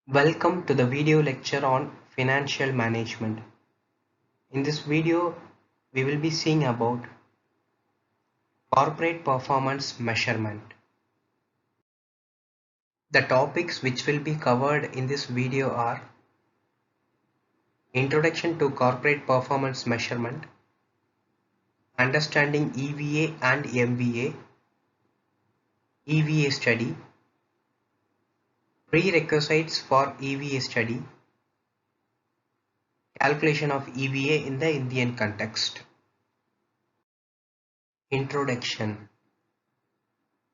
Welcome to the video lecture on financial management. In this video, we will be seeing about corporate performance measurement. The topics which will be covered in this video are Introduction to Corporate Performance Measurement, Understanding EVA and MVA, EVA study, Prerequisites for EVA study, Calculation of EVA in the Indian context. Introduction.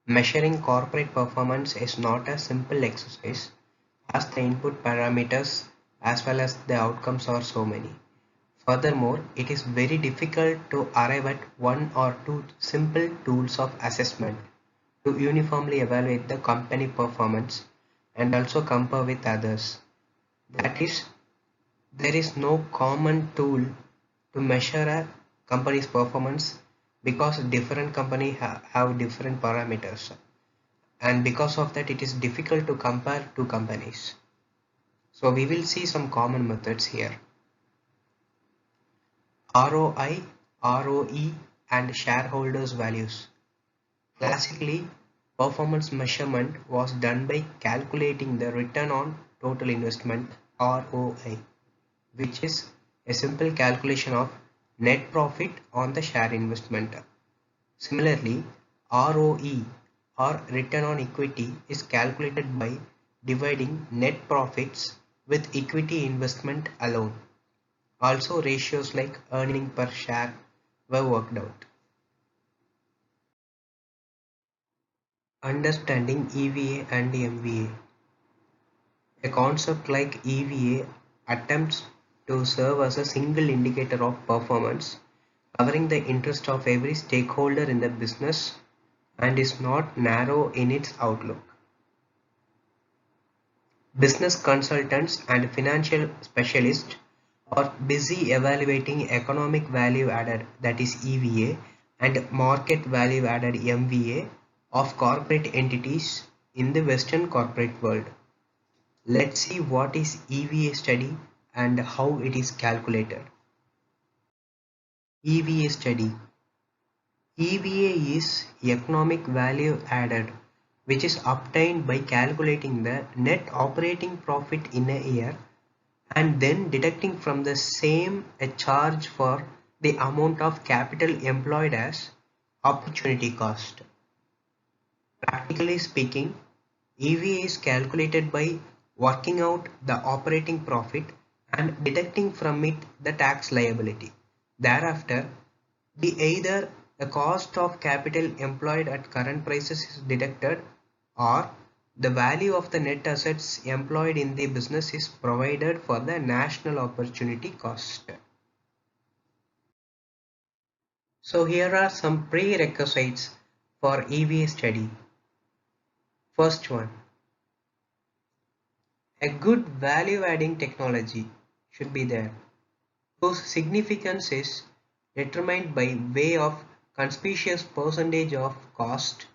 Measuring corporate performance is not a simple exercise, as the input parameters as well as the outcomes are so many. Furthermore, it is very difficult to arrive at one or two simple tools of assessment to uniformly evaluate the company performance and also compare with others. That is, there is no common tool to measure a company's performance because different companies have different parameters, and because of that it is difficult to compare two companies. So we will see some common methods here. ROI, ROE and shareholders values. Classically, performance measurement was done by calculating the return on total investment, ROI, which is a simple calculation of net profit on the share investment. Similarly, ROE or return on equity is calculated by dividing net profits with equity investment alone. Also, ratios like earning per share were worked out. Understanding EVA and MVA. A concept like EVA attempts to serve as a single indicator of performance, covering the interest of every stakeholder in the business and is not narrow in its outlook. Business consultants and financial specialists are busy evaluating economic value added, that is EVA, and market value added, MVA, of corporate entities in the Western corporate world. Let's see what is EVA study and how it is calculated. EVA study. EVA is economic value added, which is obtained by calculating the net operating profit in a year and then deducting from the same a charge for the amount of capital employed as opportunity cost. Practically speaking, EVA is calculated by working out the operating profit and deducting from it the tax liability. Thereafter, either the cost of capital employed at current prices is deducted, or the value of the net assets employed in the business is provided for the national opportunity cost. So here are some prerequisites for EVA study. First one, a good value adding technology should be there, whose significance is determined by way of conspicuous percentage of cost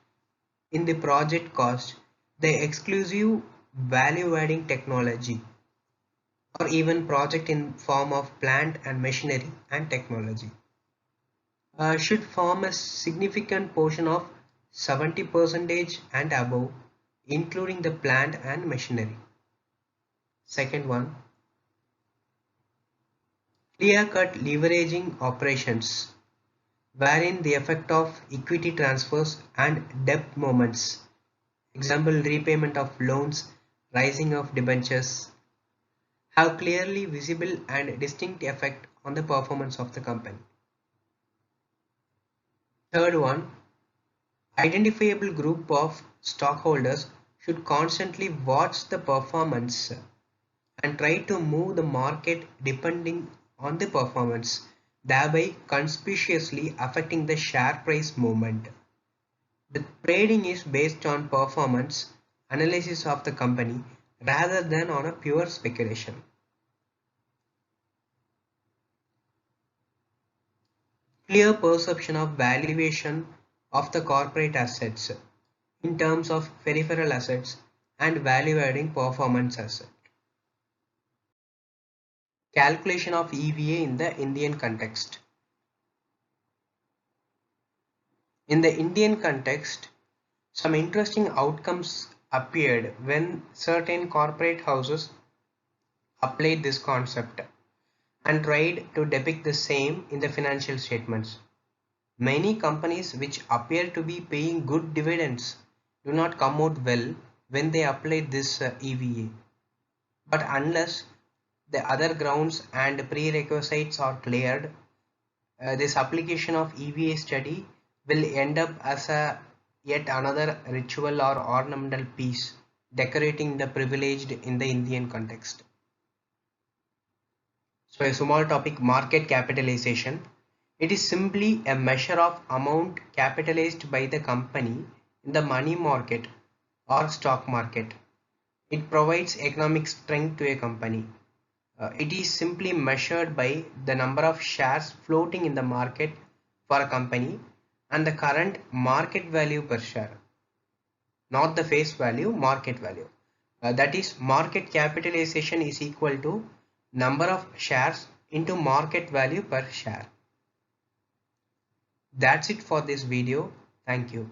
in the project cost, the exclusive value adding technology, or even project in form of plant and machinery and technology, should form a significant portion of 70% and above, including the plant and machinery. Second one, clear-cut leveraging operations, wherein the effect of equity transfers and debt movements, example repayment of loans, rising of debentures, have clearly visible and distinct effect on the performance of the company. Third one, identifiable group of stockholders should constantly watch the performance and try to move the market depending on the performance, thereby conspicuously affecting the share price movement. The trading is based on performance analysis of the company rather than on a pure speculation. Clear perception of valuation of the corporate assets in terms of peripheral assets and value adding performance asset. calculation of EVA in the Indian context. In the Indian context, some interesting outcomes appeared when certain corporate houses applied this concept and tried to depict the same in the financial statements. Many companies which appear to be paying good dividends do not come out well when they apply this EVA. But unless the other grounds and prerequisites are cleared, this application of EVA study will end up as a yet another ritual or ornamental piece decorating the privileged in the Indian context. So a small topic, market capitalization. It is simply a measure of amount capitalized by the company in the money market or stock market. It provides economic strength to a company. It is simply measured by the number of shares floating in the market for a company and the current market value per share, not the face value, market value. That is, market capitalization is equal to number of shares into market value per share. That's it for this video. Thank you.